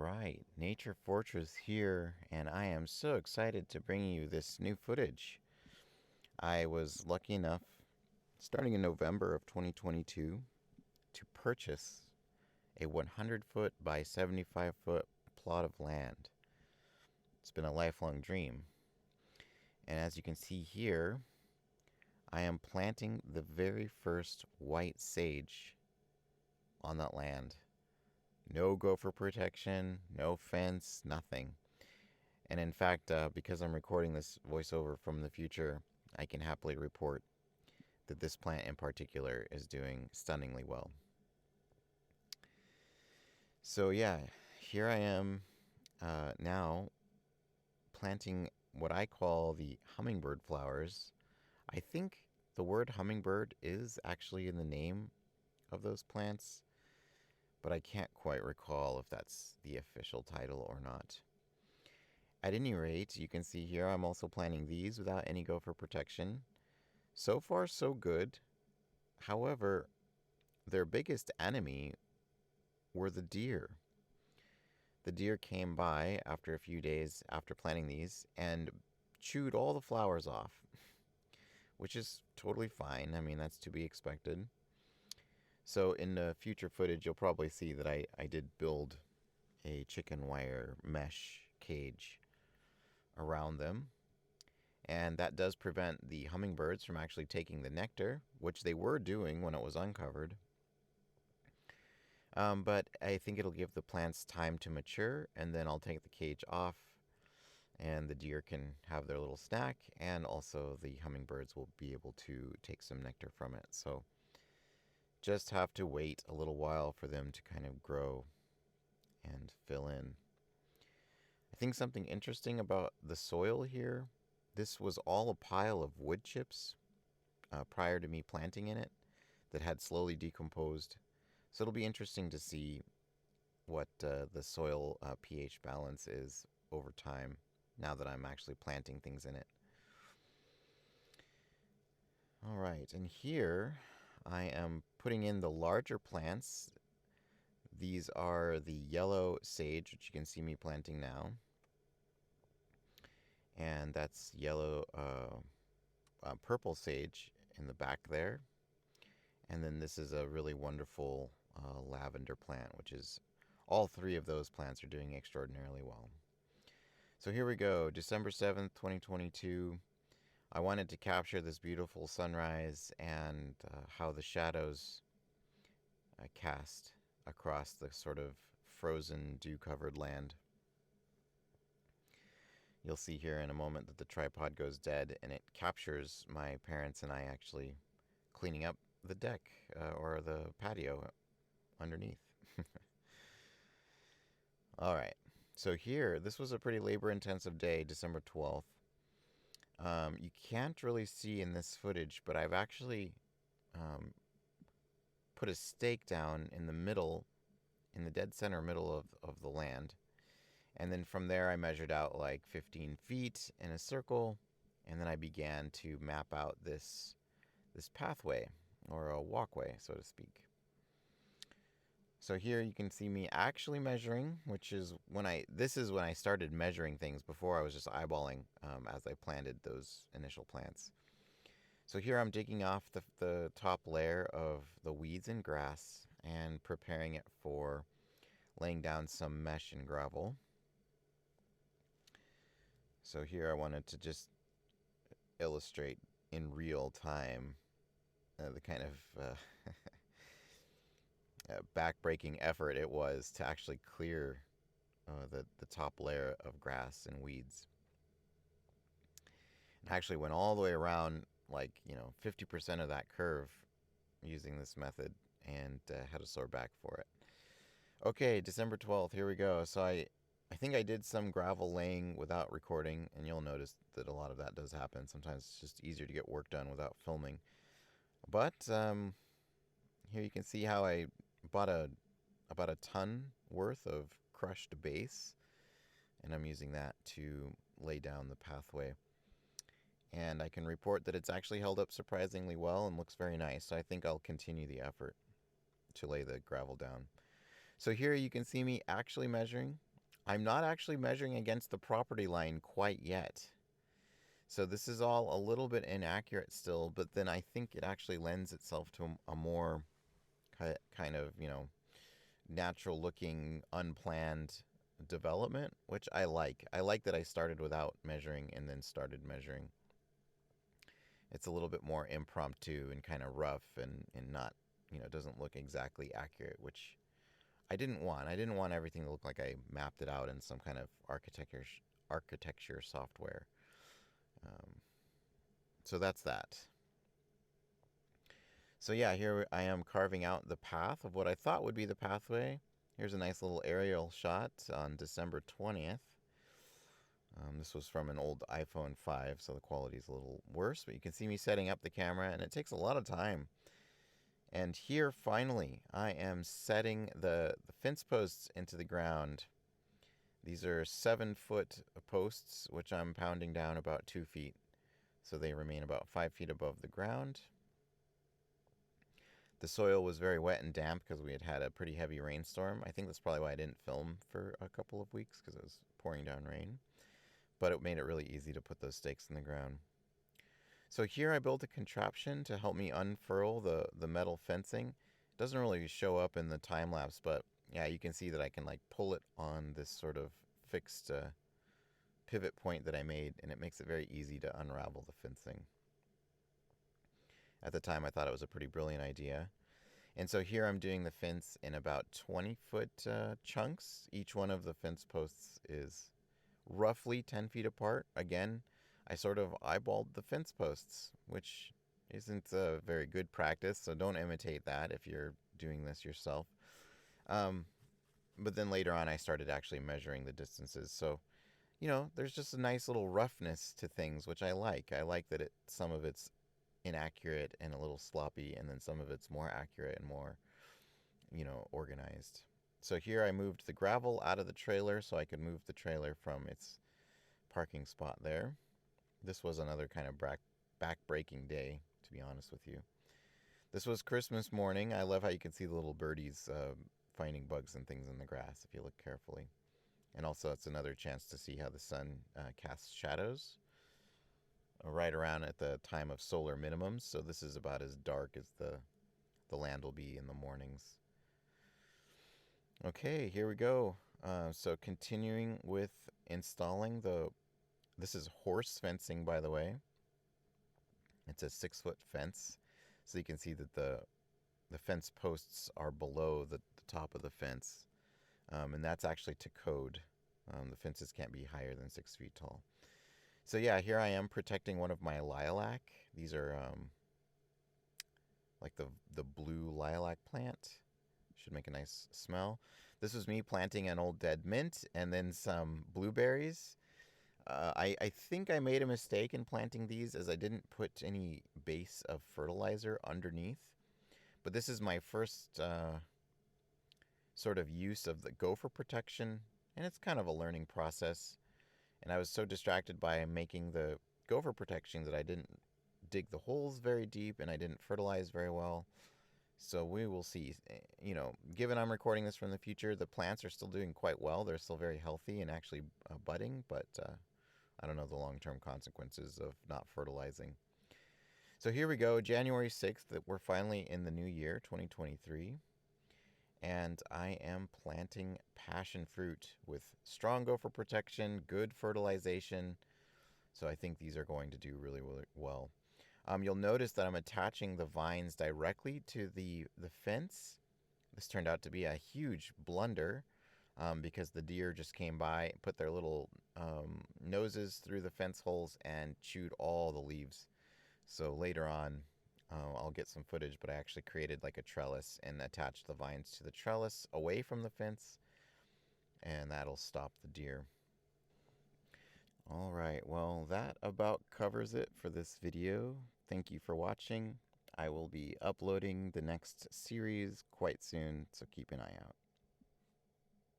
right, Nature Fortress here, and I am so excited to bring you this new footage. I was lucky enough, starting in November of 2022, to purchase a 100-foot by 75-foot plot of land. It's been a lifelong dream. And as you can see here, I am planting the very first white sage on that land. No gopher protection, no fence, nothing. And in fact, because I'm recording this voiceover from the future, I can happily report that this plant in particular is doing stunningly well. So yeah, here I am now planting what I call the hummingbird flowers. I think the word hummingbird is actually in the name of those plants, but I can't quite recall if that's the official title or not. At any rate, you can see here I'm also planting these without any gopher protection. So far, so good. However, their biggest enemy were the deer. The deer came by after a few days after planting these and chewed all the flowers off, which is totally fine. I mean, that's to be expected. So in the future footage, you'll probably see that I did build a chicken wire mesh cage around them. And that does prevent the hummingbirds from actually taking the nectar, which they were doing when it was uncovered. But I think it'll give the plants time to mature, and then I'll take the cage off, and the deer can have their little snack, and also the hummingbirds will be able to take some nectar from it. So just have to wait a little while for them to kind of grow and fill in. I think something interesting about the soil here, this was all a pile of wood chips prior to me planting in it that had slowly decomposed. So it'll be interesting to see what the soil pH balance is over time now that I'm actually planting things in it. All right, and here I am putting in the larger plants. These are the yellow sage, which you can see me planting now. And that's yellow, purple sage in the back there. And then this is a really wonderful lavender plant, which is all three of those plants are doing extraordinarily well. So here we go, December 7th, 2022. I wanted to capture this beautiful sunrise and how the shadows cast across the sort of frozen, dew-covered land. You'll see here in a moment that the tripod goes dead, and it captures my parents and I actually cleaning up the deck or the patio underneath. All right, so here, this was a pretty labor-intensive day, December 12th. You can't really see in this footage, but I've actually put a stake down in the middle, in the dead center middle of the land. And then from there, I measured out like 15 feet in a circle, and then I began to map out this pathway, or a walkway, so to speak. So here you can see me actually measuring, which is this is when I started measuring things. Before I was just eyeballing as I planted those initial plants. So here I'm digging off the top layer of the weeds and grass and preparing it for laying down some mesh and gravel. So here I wanted to just illustrate in real time the kind of back-breaking effort it was to actually clear the top layer of grass and weeds. I actually went all the way around, like, 50% of that curve using this method, and had a sore back for it. Okay, December 12th, here we go. So I think I did some gravel laying without recording, and you'll notice that a lot of that does happen. Sometimes it's just easier to get work done without filming. But here you can see how I bought about a ton worth of crushed base, and I'm using that to lay down the pathway. And I can report that it's actually held up surprisingly well and looks very nice. So I think I'll continue the effort to lay the gravel down. So here you can see me actually measuring I'm not actually measuring against the property line quite yet. So this is all a little bit inaccurate still, but then I think it actually lends itself to a more kind of, natural looking, unplanned development, which I like. I like that I started without measuring and then started measuring. It's a little bit more impromptu and kind of rough and not, doesn't look exactly accurate, which I didn't want. I didn't want everything to look like I mapped it out in some kind of architecture software. Um, so that's that. So yeah, here I am carving out the path of what I thought would be the pathway. Here's a nice little aerial shot on December 20th. This was from an old iPhone 5, so the quality is a little worse, but you can see me setting up the camera, and it takes a lot of time. And here, finally, I am setting the fence posts into the ground. These are 7-foot posts, which I'm pounding down about 2 feet, so they remain about 5 feet above the ground. The soil was very wet and damp because we had had a pretty heavy rainstorm. I think that's probably why I didn't film for a couple of weeks, because it was pouring down rain. But it made it really easy to put those stakes in the ground. So here I built a contraption to help me unfurl the metal fencing. It doesn't really show up in the time lapse, but yeah, you can see that I can like pull it on this sort of fixed pivot point that I made, and it makes it very easy to unravel the fencing. At the time, I thought it was a pretty brilliant idea. And so here I'm doing the fence in about 20-foot chunks. Each one of the fence posts is roughly 10 feet apart. Again, I sort of eyeballed the fence posts, which isn't a very good practice, so don't imitate that if you're doing this yourself. But then later on, I started actually measuring the distances. So, there's just a nice little roughness to things, which I like. I like that some of it's inaccurate and a little sloppy, and then some of it's more accurate and more, organized. So here I moved the gravel out of the trailer so I could move the trailer from its parking spot there. This was another kind of back-breaking day, to be honest with you. This was Christmas morning. I love how you can see the little birdies finding bugs and things in the grass if you look carefully. And also it's another chance to see how the sun casts shadows right around at the time of solar minimums. So this is about as dark as the land will be in the mornings. Okay, here we go. So continuing with installing this is horse fencing, by the way. It's a 6-foot fence. So you can see that the fence posts are below the top of the fence. And that's actually to code. The fences can't be higher than 6 feet tall. So yeah, here I am protecting one of my lilac. These are like the blue lilac plant. Should make a nice smell. This was me planting an old dead mint and then some blueberries. I think I made a mistake in planting these, as I didn't put any base of fertilizer underneath. But this is my first sort of use of the gopher protection, and it's kind of a learning process. And I was so distracted by making the gopher protection that I didn't dig the holes very deep and I didn't fertilize very well. So we will see. Given I'm recording this from the future, the plants are still doing quite well. They're still very healthy and actually budding, but I don't know the long-term consequences of not fertilizing. So here we go, January 6th, that we're finally in the new year, 2023. And I am planting passion fruit with strong gopher protection, good fertilization. So I think these are going to do really, really well. You'll notice that I'm attaching the vines directly to the fence. This turned out to be a huge blunder because the deer just came by, put their little noses through the fence holes and chewed all the leaves. So later on, I'll get some footage, but I actually created like a trellis and attached the vines to the trellis away from the fence, and that'll stop the deer. All right, well, that about covers it for this video. Thank you for watching. I will be uploading the next series quite soon, so keep an eye out.